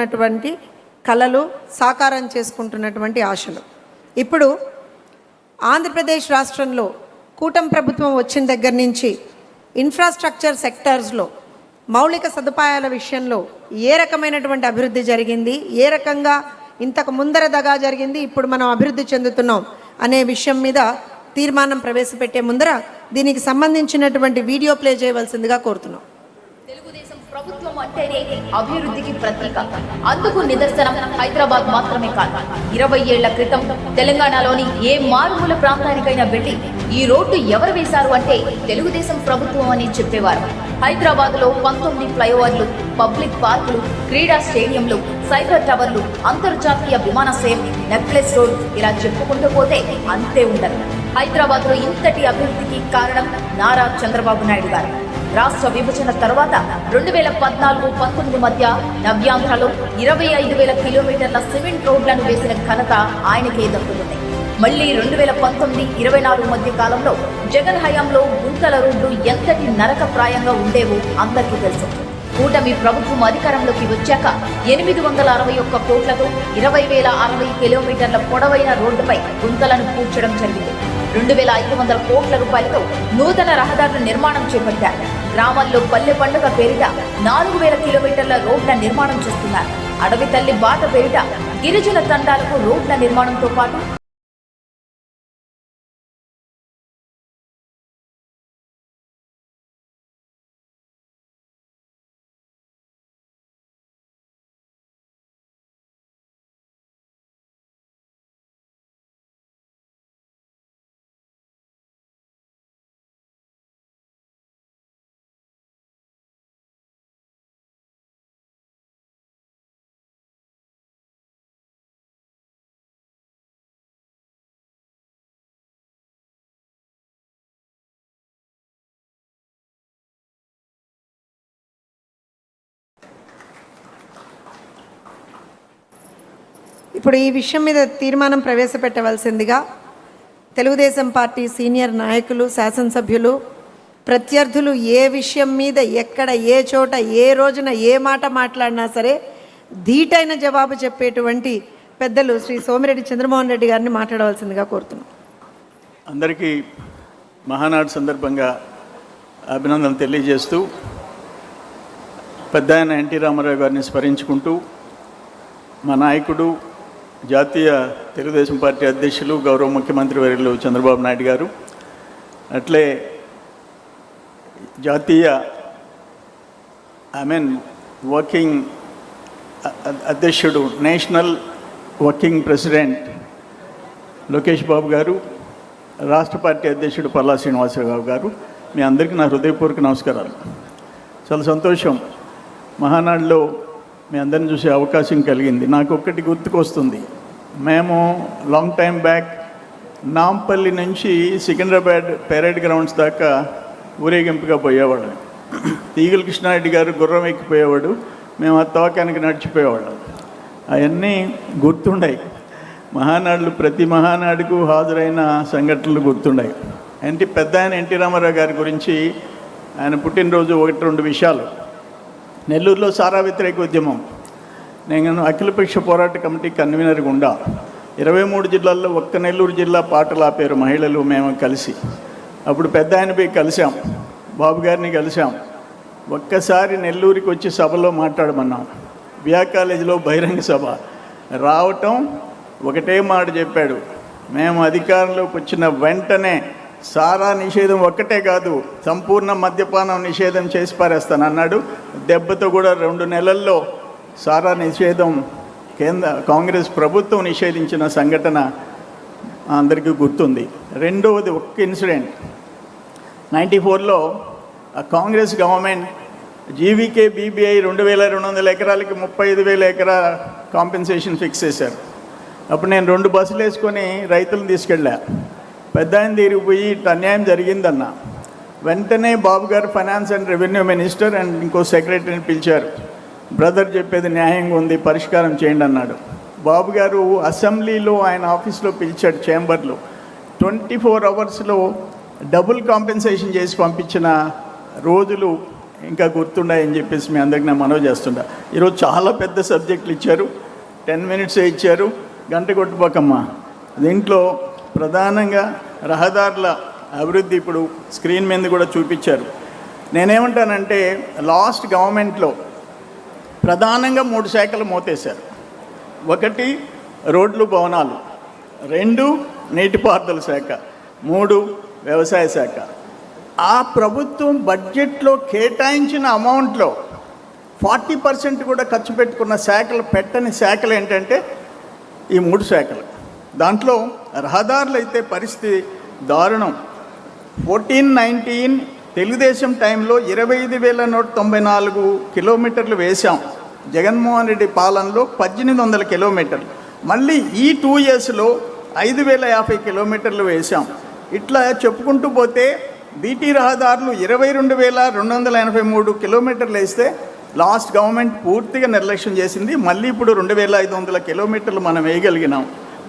ఉన్నటువంటి కళలు సాకారం చేసుకుంటున్నటువంటి ఆశలు. ఇప్పుడు ఆంధ్రప్రదేశ్ రాష్ట్రంలో కూటమి ప్రభుత్వం వచ్చిన దగ్గర నుంచి ఇన్ఫ్రాస్ట్రక్చర్ సెక్టార్స్లో మౌలిక సదుపాయాల విషయంలో ఏ రకమైనటువంటి అభివృద్ధి జరిగింది, ఏ రకంగా ఇంతకు ముందర దగా జరిగింది, ఇప్పుడు మనం అభివృద్ధి చెందుతున్నాం అనే విషయం మీద తీర్మానం ప్రవేశపెట్టే ముందర దీనికి సంబంధించినటువంటి వీడియో ప్లే చేయవలసిందిగా కోరుతున్నాం. ప్రభుత్వం అంటేనే అభివృద్ధికి ప్రతీక. అందుకు నిదర్శనం హైదరాబాద్ మాత్రమే కాదు. 20 ఏళ్ల క్రితం తెలంగాణలోని ఏ మారుమూల ప్రాంతానికైనా వెళ్లి ఈ రోడ్డు ఎవరు వేశారు అంటే తెలుగుదేశం ప్రభుత్వం అని చెప్పేవారు. హైదరాబాద్ లో 19 ఫ్లైఓవర్లు, పబ్లిక్ పార్కులు, క్రీడా స్టేడియంలు, సైబర్ టవర్లు, అంతర్జాతీయ విమానాశ్రయం, నెక్లెస్ రోడ్, ఇలా చెప్పుకుంటూ పోతే అంతే ఉండదు. హైదరాబాద్ లో ఇంతటి అభివృద్ధికి కారణం నారా చంద్రబాబు నాయుడు గారు. రాష్ట్ర విభజన తర్వాత 2014-19 మధ్య నవ్యాంధ్రలో 25,000 కిలోమీటర్ల సిమెంట్ రోడ్లను వేసిన ఘనత ఆయనకే దక్కుతుంది. మళ్లీ 2019-24 మధ్య కాలంలో జగన్ హయాంలో గుంతల రోడ్లు ఎంతటి నరకప్రాయంగా ఉండేవో అందరికీ తెలుసు. కూటమి ప్రభుత్వం అధికారంలోకి వచ్చాక 861 కోట్లతో 20,060 కిలోమీటర్ల పొడవైన రోడ్డుపై గుంతలను పూడ్చడం జరిగింది. 2,500 కోట్ల రూపాయలతో నూతన రహదారుల నిర్మాణం చేపట్టారు. గ్రామాల్లో పల్లె పండుగ పేరిట 4,000 కిలోమీటర్ల రోడ్ల నిర్మాణం చేస్తున్నారు. అడవి తల్లి బాట పేరిట గిరిజన తండాలకు రోడ్ల నిర్మాణంతో పాటు ఇప్పుడు ఈ విషయం మీద తీర్మానం ప్రవేశపెట్టవలసిందిగా తెలుగుదేశం పార్టీ సీనియర్ నాయకులు, శాసనసభ్యులు, ప్రత్యర్థులు ఏ విషయం మీద ఎక్కడ ఏ చోట ఏ రోజున ఏ మాట మాట్లాడినా సరే ధీటైన జవాబు చెప్పేటువంటి పెద్దలు శ్రీ సోమిరెడ్డి చంద్రమోహన్ రెడ్డి గారిని మాట్లాడవలసిందిగా కోరుతున్నాం. అందరికీ మహానాడు సందర్భంగా అభినందనలు తెలియజేస్తూ పెద్దాయన ఎన్టీ రామారావు గారిని స్మరించుకుంటూ మా నాయకుడు జాతీయ తెలుగుదేశం పార్టీ అధ్యక్షులు గౌరవ ముఖ్యమంత్రి వర్యులు చంద్రబాబు నాయుడు గారు, అట్లే జాతీయ వర్కింగ్ అధ్యక్షుడు national working president Lokesh Babu గారు, రాష్ట్ర పార్టీ అధ్యక్షుడు పల్లా శ్రీనివాసరావు గారు, మీ అందరికీ నా హృదయపూర్వక నమస్కారాలు. చాలా సంతోషం, మహానాడులో మీ అందరిని చూసే అవకాశం కలిగింది. నాకు ఒక్కటి గుర్తుకొస్తుంది. మేము లాంగ్ టైం బ్యాక్ నాంపల్లి నుంచి సికింద్రాబాద్ పెరేడ్ గ్రౌండ్స్ దాకా ఊరేగింపుగా పోయేవాళ్ళం. తీగల కృష్ణారెడ్డి గారు గుర్రం ఎక్కిపోయేవాడు, మేము ఆ తోకానికి నడిచిపోయేవాళ్ళం. అవన్నీ గుర్తుండాయి. మహానాడులు ప్రతి మహానాడుకు హాజరైన సంఘటనలు గుర్తుండాయి. పెద్దాయన ఎన్టీ రామారావు గారి గురించి ఆయన పుట్టినరోజు 1-2 విషయాలు. నెల్లూరులో సారా వ్యతిరేక ఉద్యమం, నేను అఖిలపక్ష పోరాట కమిటీ కన్వీనర్గా ఉండా. 23 జిల్లాల్లో ఒక్క నెల్లూరు జిల్లా పాటలు ఆపారు మహిళలు, మేము కలిసి. అప్పుడు పెద్ద ఆయన పోయి కలిసాం, బాబు గారిని కలిసాం. ఒక్కసారి నెల్లూరుకి వచ్చి సభలో మాట్లాడమన్నాం. బిఆ కాలేజీలో బహిరంగ సభ రావటం ఒకటే మాట చెప్పాడు, మేము అధికారంలోకి వచ్చిన వెంటనే సారా నిషేధం ఒక్కటే కాదు, సంపూర్ణ మద్యపానం నిషేధం చేసి పారేస్తానన్నాడు. దెబ్బతో కూడా 2 నెలల్లో సారా నిషేధం కాంగ్రెస్ ప్రభుత్వం నిషేధించిన సంఘటన అందరికీ గుర్తుంది. రెండవది ఒక్క ఇన్సిడెంట్, 94లో కాంగ్రెస్ గవర్నమెంట్ జీవీకే బీబీఐ 2,200 ఎకరాలకి 35,000 ఎకరా కాంపెన్సేషన్ ఫిక్స్ చేశారు. అప్పుడు నేను 2 బస్సులు వేసుకొని రైతులను తీసుకెళ్ళా. పెద్ద ఆయన దగ్గరికి పోయి ఇట్లా అన్యాయం జరిగిందన్న వెంటనే బాబు గారు finance and revenue minister and ఇంకో సెక్రటరీని పిలిచారు. బ్రదర్ చెప్పేది న్యాయంగా ఉంది, పరిష్కారం చేయండి అన్నాడు. బాబు గారు అసెంబ్లీలో ఆయన ఆఫీస్లో పిలిచాడు, చేంబర్లో. 24 అవర్స్లో డబుల్ కాంపెన్సేషన్ చేసి పంపించిన రోజులు ఇంకా గుర్తున్నాయని చెప్పేసి మీ అందరికి నేను మనవి చేస్తుంటా. ఈరోజు చాలా పెద్ద సబ్జెక్టులు ఇచ్చారు, 10 మినిట్సే ఇచ్చారు, గంట కొట్టుకోకమ్మా. దీంట్లో ప్రధానంగా రహదారుల అభివృద్ధి ఇప్పుడు స్క్రీన్ మీద కూడా చూపించారు. నేనేమంటానంటే లాస్ట్ గవర్నమెంట్లో ప్రధానంగా 3 శాఖలు మోతేశారు. 1 రోడ్లు భవనాలు, 2 నీటిపారుదల శాఖ, 3 వ్యవసాయ శాఖ. ఆ ప్రభుత్వం బడ్జెట్లో కేటాయించిన అమౌంట్లో 40% కూడా ఖర్చు పెట్టుకున్న శాఖలు, పెట్టని శాఖలు ఏంటంటే ఈ 3 శాఖలు. దాంట్లో రహదారులు అయితే పరిస్థితి దారుణం. 14-19 తెలుగుదేశం టైంలో 25,194 కిలోమీటర్లు వేశాం. జగన్మోహన్ రెడ్డి పాలనలో 1,800 కిలోమీటర్లు. మళ్ళీ ఈ 2 ఇయర్స్లో 5,050 కిలోమీటర్లు వేశాం. ఇట్లా చెప్పుకుంటూ పోతే బీటీ రహదారులు 22,283 కిలోమీటర్లు వేస్తే లాస్ట్ గవర్నమెంట్ పూర్తిగా నిర్లక్ష్యం చేసింది. మళ్ళీ ఇప్పుడు 2,500 కిలోమీటర్లు మనం వేయగలిగినాం.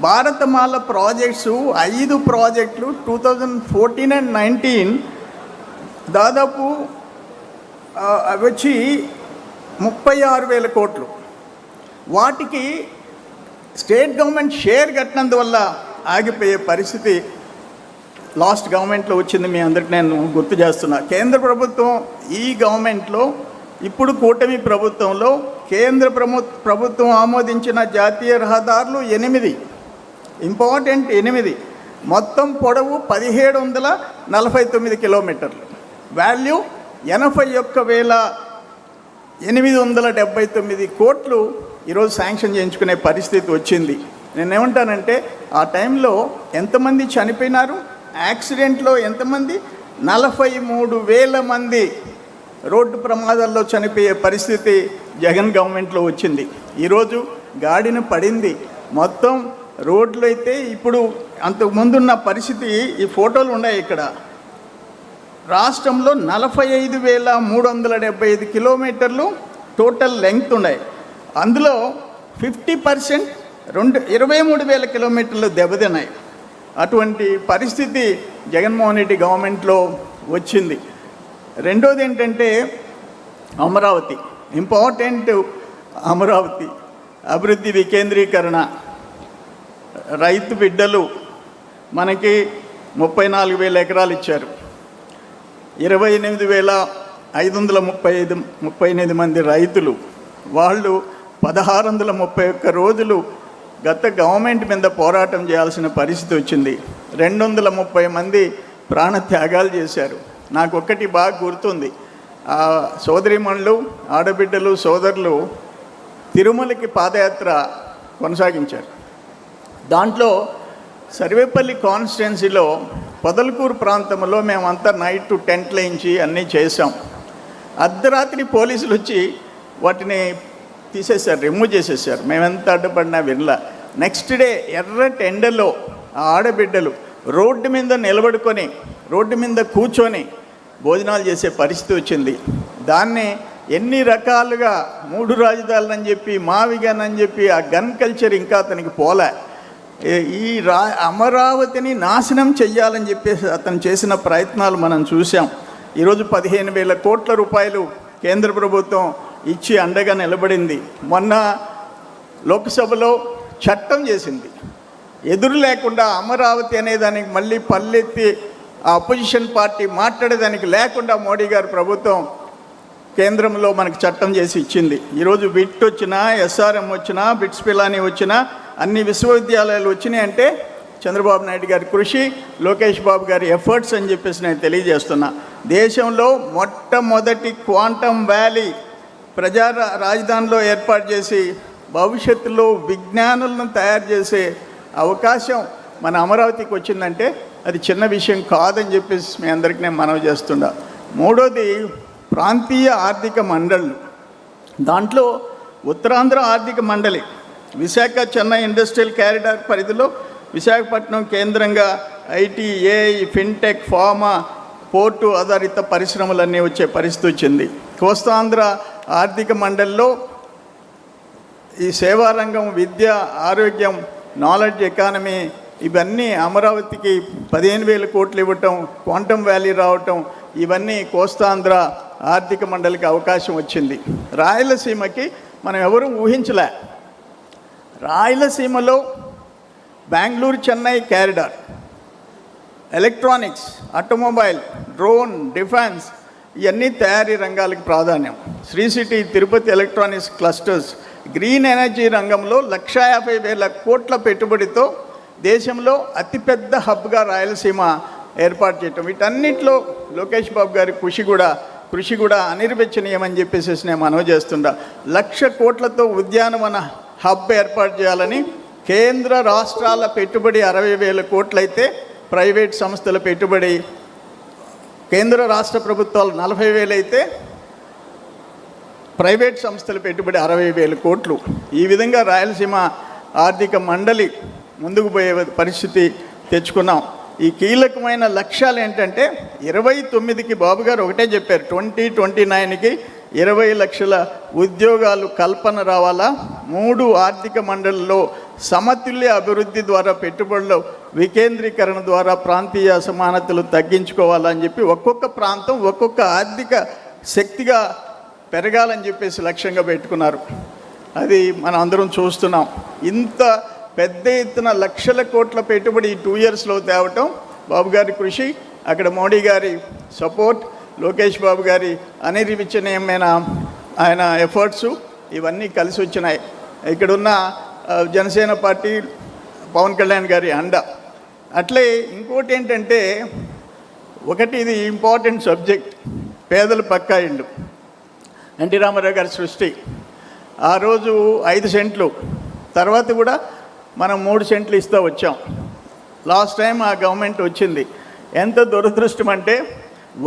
భారతమాల ప్రాజెక్ట్స్ 5 ప్రాజెక్టులు 2014 and 19 దాదాపు అవి వచ్చి 36,000 కోట్లు. వాటికి స్టేట్ గవర్నమెంట్ షేర్ కట్టినందువల్ల ఆగిపోయే పరిస్థితి లాస్ట్ గవర్నమెంట్లో వచ్చింది. మీ అందరికి నేను గుర్తు చేస్తున్నా. కేంద్ర ప్రభుత్వం ఈ గవర్నమెంట్లో ఇప్పుడు కూటమి ప్రభుత్వంలో కేంద్ర ప్రభుత్వం ఆమోదించిన జాతీయ రహదారులు 8, ఇంపార్టెంట్ 8, మొత్తం పొడవు 1,749 కిలోమీటర్లు, వాల్యూ 81,879 కోట్లు ఈరోజు శాంక్షన్ చేయించుకునే పరిస్థితి వచ్చింది. నేనేమంటానంటే ఆ టైంలో ఎంతమంది చనిపోయినారు, యాక్సిడెంట్లో ఎంతమంది, 43,000 మంది రోడ్డు ప్రమాదాల్లో చనిపోయే పరిస్థితి జగన్ గవర్నమెంట్లో వచ్చింది. ఈరోజు గాడిన పడింది. మొత్తం రోడ్లు అయితే ఇప్పుడు అంతకుముందున్న పరిస్థితి, ఈ ఫోటోలు ఉన్నాయి ఇక్కడ. రాష్ట్రంలో 45,375 కిలోమీటర్లు టోటల్ లెంగ్త్ ఉన్నాయి. అందులో 50% 23,000 కిలోమీటర్లు దెబ్బతిన్నాయి. అటువంటి పరిస్థితి జగన్మోహన్ రెడ్డి గవర్నమెంట్లో వచ్చింది. రెండోది ఏంటంటే అమరావతి, ఇంపార్టెంట్ అమరావతి అభివృద్ధి వికేంద్రీకరణ. రైతు బిడ్డలు మనకి 34,000 ఎకరాలు ఇచ్చారు. 28,538 మంది రైతులు, వాళ్ళు 1,631 రోజులు గత గవర్నమెంట్ మీద పోరాటం చేయాల్సిన పరిస్థితి వచ్చింది. 230 మంది ప్రాణత్యాగాలు చేశారు. నాకు ఒక్కటి బాగా గుర్తుంది. సోదరీమణులు, ఆడబిడ్డలు, సోదరులు తిరుమలకి పాదయాత్ర కొనసాగించారు. దాంట్లో సర్వేపల్లి కాన్స్టిట్యున్సీలో పొదలకూరు ప్రాంతంలో మేమంతా నైట్ టెంట్లు వేయించి అన్నీ చేసాం. అర్ధరాత్రి పోలీసులు వచ్చి వాటిని తీసేశారు, రిమూవ్ చేసేసారు. మేమెంత అడ్డుపడినా వినలా. నెక్స్ట్ డే ఎర్రటి ఎండలో ఆ ఆడబిడ్డలు రోడ్డు మీద నిలబడుకొని, రోడ్డు మీద కూర్చొని భోజనాలు చేసే పరిస్థితి వచ్చింది. దాన్ని ఎన్ని రకాలుగా 3 రాజధానులు అని చెప్పి, మావిగన్ అని చెప్పి, ఆ గన్ కల్చర్ ఇంకా అతనికి పోలే. ఈ అమరావతిని నాశనం చెయ్యాలని చెప్పేసి అతను చేసిన ప్రయత్నాలు మనం చూసాం. ఈరోజు 15,000 కోట్ల రూపాయలు కేంద్ర ప్రభుత్వం ఇచ్చి అండగా నిలబడింది. మొన్న లోక్సభలో చట్టం చేసింది. ఎదురు లేకుండా అమరావతి అనేదానికి మళ్ళీ పల్లెత్తి ఆ అపోజిషన్ పార్టీ మాట్లాడేదానికి లేకుండా మోడీ గారి ప్రభుత్వం కేంద్రంలో మనకు చట్టం చేసి ఇచ్చింది. ఈరోజు బిట్ వచ్చినా, ఎస్ఆర్ఎం వచ్చినా, బిట్స్ పిలానీ వచ్చినా, అన్ని విశ్వవిద్యాలయాలు వచ్చినాయి అంటే చంద్రబాబు నాయుడు గారి కృషి, లోకేష్ బాబు గారి ఎఫర్ట్స్ అని చెప్పేసి నేను తెలియజేస్తున్నా. దేశంలో మొట్టమొదటి క్వాంటమ్ వ్యాలీ ప్రజా రాజధానిలో ఏర్పాటు చేసి భవిష్యత్తులో విజ్ఞానులను తయారు చేసే అవకాశం మన అమరావతికి వచ్చిందంటే అది చిన్న విషయం కాదని చెప్పేసి మీ అందరికీ నేను మనవి చేస్తున్నా. మూడోది ప్రాంతీయ ఆర్థిక మండళ్ళు. దాంట్లో ఉత్తరాంధ్ర ఆర్థిక మండలి విశాఖ చెన్నై ఇండస్ట్రియల్ కారిడార్ పరిధిలో విశాఖపట్నం కేంద్రంగా IT, AI, fintech, pharma, port ఆధారిత పరిశ్రమలన్నీ వచ్చే పరిస్థితి వచ్చింది. కోస్తాంధ్ర ఆర్థిక మండలిలో ఈ సేవారంగం, విద్య, ఆరోగ్యం, నాలెడ్జ్ ఎకానమీ ఇవన్నీ అమరావతికి 15,000 కోట్లు ఇవ్వటం, క్వాంటమ్ వ్యాలీ రావటం, ఇవన్నీ కోస్తాంధ్ర ఆర్థిక మండలికి అవకాశం వచ్చింది. రాయలసీమకి మనం ఎవరూ ఊహించలే. రాయలసీమలో Bengaluru Chennai corridor, electronics, automobile, drone, defence ఇవన్నీ తయారీ రంగాలకు ప్రాధాన్యం. Sri City, Tirupati electronics clusters, green energy రంగంలో 1,50,000 కోట్ల పెట్టుబడితో దేశంలో అతిపెద్ద హబ్గా రాయలసీమ ఏర్పాటు చేయటం, వీటన్నిటిలో లోకేష్ బాబు గారి కృషి కూడా అనిర్వచనీయమని చెప్పేసి నేను మనవి చేస్తుండా. 1,00,000 కోట్లతో ఉద్యానవన హబ్ ఏర్పాటు చేయాలని కేంద్ర రాష్ట్రాల పెట్టుబడి 60,000 కోట్లయితే ప్రైవేట్ సంస్థల పెట్టుబడి కేంద్ర రాష్ట్ర ప్రభుత్వాలు 40,000 అయితే ప్రైవేట్ సంస్థల పెట్టుబడి 60,000 కోట్లు. ఈ విధంగా రాయలసీమ ఆర్థిక మండలి ముందుకు పోయే పరిస్థితి తెచ్చుకున్నాం. ఈ కీలకమైన లక్ష్యాలు ఏంటంటే 29కి బాబు గారు ఒకటే చెప్పారు, 2029కి 20 లక్షల ఉద్యోగాలు కల్పన రావాలా, 3 ఆర్థిక మండలిలో సమతుల్య అభివృద్ధి ద్వారా పెట్టుబడుల వికేంద్రీకరణ ద్వారా ప్రాంతీయ అసమానతలు తగ్గించుకోవాలని చెప్పి ఒక్కొక్క ప్రాంతం ఒక్కొక్క ఆర్థిక శక్తిగా పెరగాలని చెప్పేసి లక్ష్యంగా పెట్టుకున్నారు. అది మనం అందరం చూస్తున్నాం. ఇంత పెద్ద ఎత్తున 1,00,000 కోట్ల పెట్టుబడి ఈ 2 ఇయర్స్లో తేవటం బాబు గారి కృషి, అక్కడ మోడీ గారి సపోర్ట్, లోకేష్ బాబు గారి అనిర్వచనీయమైన ఆయన ఎఫర్ట్స్ ఇవన్నీ కలిసి వచ్చినాయి. ఇక్కడున్న జనసేన పార్టీ పవన్ కళ్యాణ్ గారి అండ. అట్లే ఇంకోటి ఏంటంటే, ఒకటి ఇది ఇంపార్టెంట్ సబ్జెక్ట్, పేదల పక్కా ఇళ్ళు. ఎన్టీ రామారావు గారి సృష్టి. ఆ రోజు 5 సెంట్లు, తర్వాత కూడా మనం 3 సెంట్లు ఇస్తూ వచ్చాం. లాస్ట్ టైం ఆ గవర్నమెంట్ వచ్చింది. ఎంత దురదృష్టం అంటే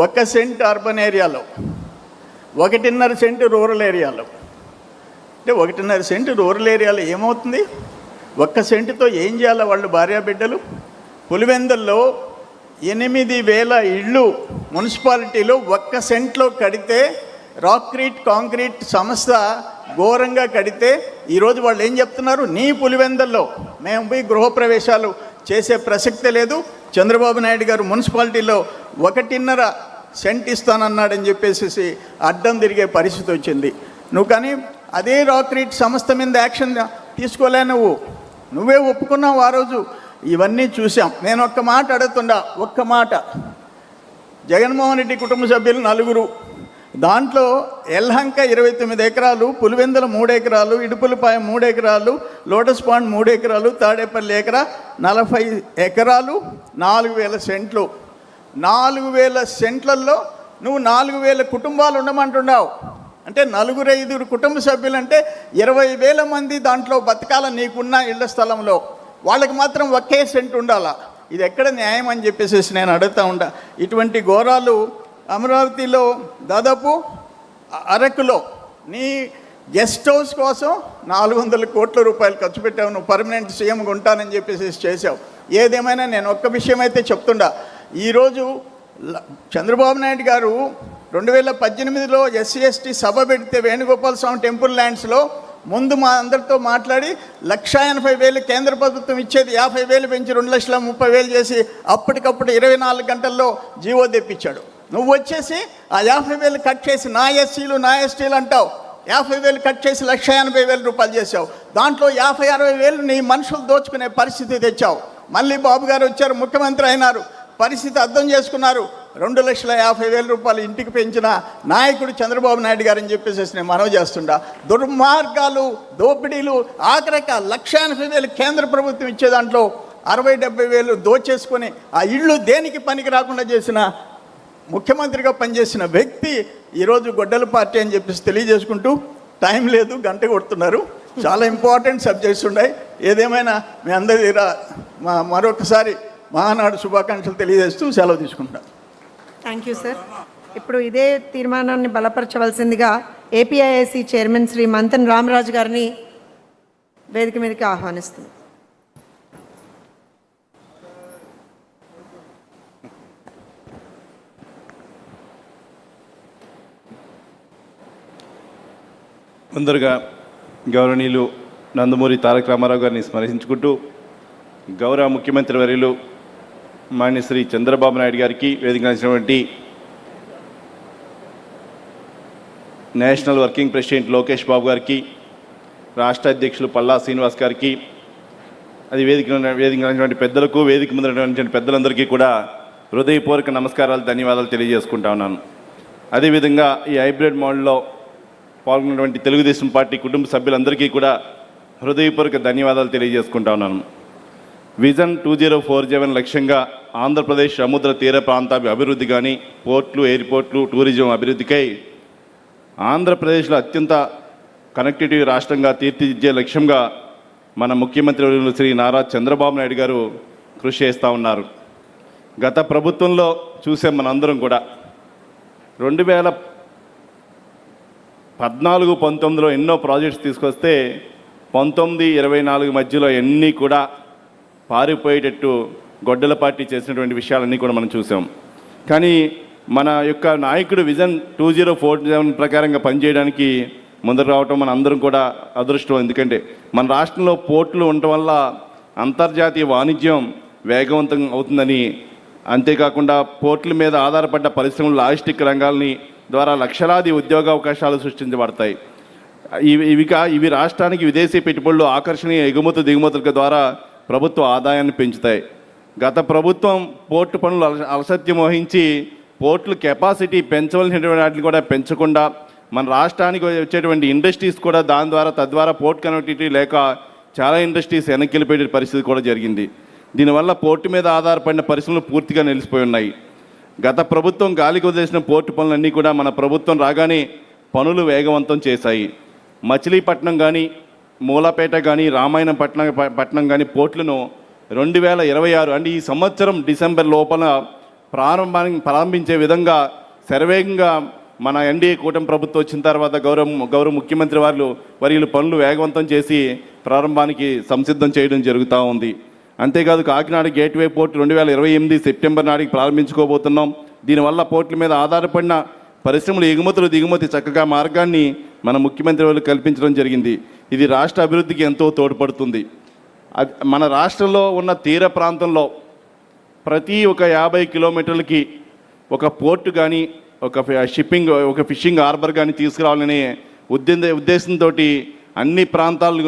1 సెంట్ అర్బన్ ఏరియాలో, 1.5 సెంటు రూరల్ ఏరియాలో. అంటే 1.5 సెంటు రూరల్ ఏరియాలో ఏమవుతుంది? 1 సెంటుతో ఏం చేయాలి వాళ్ళు భార్యాబిడ్డలు? పులివెందుల్లో 8,000 ఇళ్ళు మున్సిపాలిటీలో 1 సెంట్లో కడితే, రాక్రీట్ కాంక్రీట్ సంస్థ ఘోరంగా కడితే, ఈరోజు వాళ్ళు ఏం చెప్తున్నారు? నీ పులివెందుల్లో మేము పోయి గృహప్రవేశాలు చేసే ప్రసక్తే లేదు, చంద్రబాబు నాయుడు గారు మున్సిపాలిటీలో 1.5 సెంట్ ఇస్తానన్నాడని చెప్పేసి అడ్డం తిరిగే పరిస్థితి వచ్చింది. నువ్వు కానీ అదే రాక్రీట్ సంస్థ మీద యాక్షన్ తీసుకోలే, నువ్వే ఒప్పుకున్నావు ఆ రోజు. ఇవన్నీ చూసాం. నేను ఒక్క మాట అడుగుతుండా, ఒక్క మాట. జగన్మోహన్ రెడ్డి కుటుంబ సభ్యులు 4, దాంట్లో ఎల్హంక 29 ఎకరాలు, పులివెందుల 3 ఎకరాలు, ఇడుపులపాయ 3 ఎకరాలు, లోటస్ పాండ్ 3 ఎకరాలు, తాడేపల్లి ఎకరా 40 ఎకరాలు, 4,000 సెంట్లు. 4,000 సెంట్లలో నువ్వు 4,000 కుటుంబాలు ఉండమంటున్నావు. అంటే 4-5 కుటుంబ సభ్యులు అంటే 20,000 మంది దాంట్లో బతకాల నీకున్న ఇళ్ల స్థలంలో. వాళ్ళకి మాత్రం 1 సెంట్ ఉండాలా? ఇది ఎక్కడ న్యాయం అని చెప్పేసి నేను అడుగుతూ ఉంటా. ఇటువంటి ఘోరాలు అమరావతిలో దాదాపు అరకులో నీ గెస్ట్ హౌస్ కోసం 400 కోట్ల రూపాయలు ఖర్చు పెట్టావు. నువ్వు పర్మనెంట్ సీఎంగా ఉంటానని చెప్పేసి చేసావు. ఏదేమైనా నేను ఒక్క విషయం అయితే చెప్తుండా. ఈరోజు చంద్రబాబు నాయుడు గారు 2018లో SC/ST సభ పెడితే వేణుగోపాల స్వామి టెంపుల్ ల్యాండ్స్లో ముందు మా అందరితో మాట్లాడి 1,80,000 కేంద్ర ప్రభుత్వం ఇచ్చేది 50,000 పెంచి 2,30,000 చేసి అప్పటికప్పుడు 24 గంటల్లో జీవో తెప్పించాడు. నువ్వు వచ్చేసి ఆ 50,000 కట్ చేసి నా ఎస్సీలు నా ఎస్టీలు అంటావు. 50,000 కట్ చేసి 1,80,000 రూపాయలు చేసావు. దాంట్లో 50-60,000 నీ మనుషులు దోచుకునే పరిస్థితి తెచ్చావు. మళ్ళీ బాబు గారు వచ్చారు, ముఖ్యమంత్రి అయినారు, పరిస్థితి అర్థం చేసుకున్నారు. 2,50,000 రూపాయలు ఇంటికి పెంచిన నాయకుడు చంద్రబాబు నాయుడు గారు అని చెప్పేసి నేను మనవి చేస్తుండా. దుర్మార్గాలు, దోపిడీలు, ఆఖరిక 1,80,000 కేంద్ర ప్రభుత్వం ఇచ్చే దాంట్లో 60-70,000 దోచేసుకొని ఆ ఇళ్ళు దేనికి పనికి రాకుండా చేసిన ముఖ్యమంత్రిగా పనిచేసిన వ్యక్తి ఈరోజు గొడ్డల పార్టీ అని చెప్పేసి తెలియజేసుకుంటూ, టైం లేదు, గంట కొడుతున్నారు. చాలా ఇంపార్టెంట్ సబ్జెక్ట్స్ ఉన్నాయి. ఏదేమైనా మీ అందరి దగ్గర మరొకసారి మహానాడు శుభాకాంక్షలు తెలియజేస్తూ సెలవు తీసుకుంటా. Thank you sir. ఇప్పుడు ఇదే తీర్మానాన్ని బలపరచవలసిందిగా ఏపీఐఐసి చైర్మన్ శ్రీ మంతన్ రామరాజు గారిని వేదిక మీదకి ఆహ్వానిస్తుంది. ముందరగా గౌరవనీయులు నందమూరి తారక రామారావు గారిని స్మరించుకుంటూ, గౌరవ ముఖ్యమంత్రి వర్యులు మాన్య శ్రీ చంద్రబాబు నాయుడు గారికి, వేదిక ఇచ్చినటువంటి national working president Lokesh Babu గారికి, రాష్ట్ర అధ్యక్షులు పల్లా శ్రీనివాస్ గారికి, అది వేదిక పెద్దలకు, వేదిక ముందు ఉన్నటువంటి పెద్దలందరికీ కూడా హృదయపూర్వక నమస్కారాలు, ధన్యవాదాలు తెలియజేసుకుంటా ఉన్నాను. అదేవిధంగా ఈ హైబ్రిడ్ మోడల్లో పాల్గొన్నటువంటి తెలుగుదేశం పార్టీ కుటుంబ సభ్యులందరికీ కూడా హృదయపూర్వక ధన్యవాదాలు తెలియజేసుకుంటా ఉన్నాను. విజన్ 2047 లక్ష్యంగా ఆంధ్రప్రదేశ్ సముద్ర తీర ప్రాంత అభివృద్ధి కానీ, పోర్ట్లు, ఎయిర్పోర్ట్లు, టూరిజం అభివృద్ధికై ఆంధ్రప్రదేశ్లో అత్యంత కనెక్టివిటీ రాష్ట్రంగా తీర్చిదిద్దే లక్ష్యంగా మన ముఖ్యమంత్రి వర్యులు శ్రీ నారా చంద్రబాబు నాయుడు గారు కృషి చేస్తూ ఉన్నారు. గత ప్రభుత్వంలో చూసాం మనందరం కూడా 2014-19లో ఎన్నో ప్రాజెక్ట్స్ తీసుకొస్తే 19-24 మధ్యలో ఎన్ని కూడా పారిపోయేటట్టు గొడ్డలపాటి చేసినటువంటి విషయాలన్నీ కూడా మనం చూసాం. కానీ మన యొక్క నాయకుడు విజన్ 2047 ప్రకారంగా పనిచేయడానికి ముందరు రావటం మన అందరం కూడా అదృష్టం. ఎందుకంటే మన రాష్ట్రంలో పోర్టులు ఉండటం వల్ల అంతర్జాతీయ వాణిజ్యం వేగవంతం అవుతుందని, అంతేకాకుండా పోర్టుల మీద ఆధారపడ్డ పరిశ్రమలు, లాజిస్టిక్ రంగాలని ద్వారా లక్షలాది ఉద్యోగ అవకాశాలు సృష్టించబడతాయి. ఇవి రాష్ట్రానికి విదేశీ పెట్టుబడులు, ఆకర్షణీయ ఎగుమతి దిగుమతుల ద్వారా ప్రభుత్వ ఆదాయాన్ని పెంచుతాయి. గత ప్రభుత్వం పోర్టు పనులు అలసత్యం వహించి పోర్టుల కెపాసిటీ పెంచవలసినటువంటి వాటిని కూడా పెంచకుండా మన రాష్ట్రానికి వచ్చేటువంటి ఇండస్ట్రీస్ కూడా తద్వారా పోర్ట్ కనెక్టివిటీ లేక చాలా ఇండస్ట్రీస్ వెనక్కి వెళ్ళిపోయే పరిస్థితి కూడా జరిగింది. దీనివల్ల పోర్టు మీద ఆధారపడిన పరిశ్రమలు పూర్తిగా నిలిచిపోయి ఉన్నాయి. గత ప్రభుత్వం గాలికి వదిలేసిన పోర్టు పనులన్నీ కూడా మన ప్రభుత్వం రాగానే పనులు వేగవంతం చేశాయి. మచిలీపట్నం కానీ, మూలాపేట కానీ, రామాయణం పట్నం కానీ పోర్టులను 2026 అంటే ఈ సంవత్సరం డిసెంబర్ లోపల ప్రారంభించే విధంగా శరవేగంగా మన ఎన్డీఏ కూటమి ప్రభుత్వం వచ్చిన తర్వాత గౌరవ ముఖ్యమంత్రి వర్యులు పనులు వేగవంతం చేసి ప్రారంభానికి సంసిద్ధం చేయడం జరుగుతూ ఉంది. అంతేకాదు కాకినాడ గేట్వే పోర్టు 2028 సెప్టెంబర్ నాటికి ప్రారంభించుకోబోతున్నాం. దీనివల్ల పోర్టుల మీద ఆధారపడిన పరిశ్రమలు ఎగుమతులు దిగుమతి చక్కగా మార్గాన్ని మన ముఖ్యమంత్రి వర్యులు కల్పించడం జరిగింది. ఇది రాష్ట్ర అభివృద్ధికి ఎంతో తోడ్పడుతుంది. మన రాష్ట్రంలో ఉన్న తీర ప్రాంతంలో ప్రతి 50 కిలోమీటర్లకి ఒక పోర్టు కానీ, ఒక ఫిషింగ్ హార్బర్ కానీ తీసుకురావాలనే ఉద్దేశంతో అన్ని ప్రాంతాలు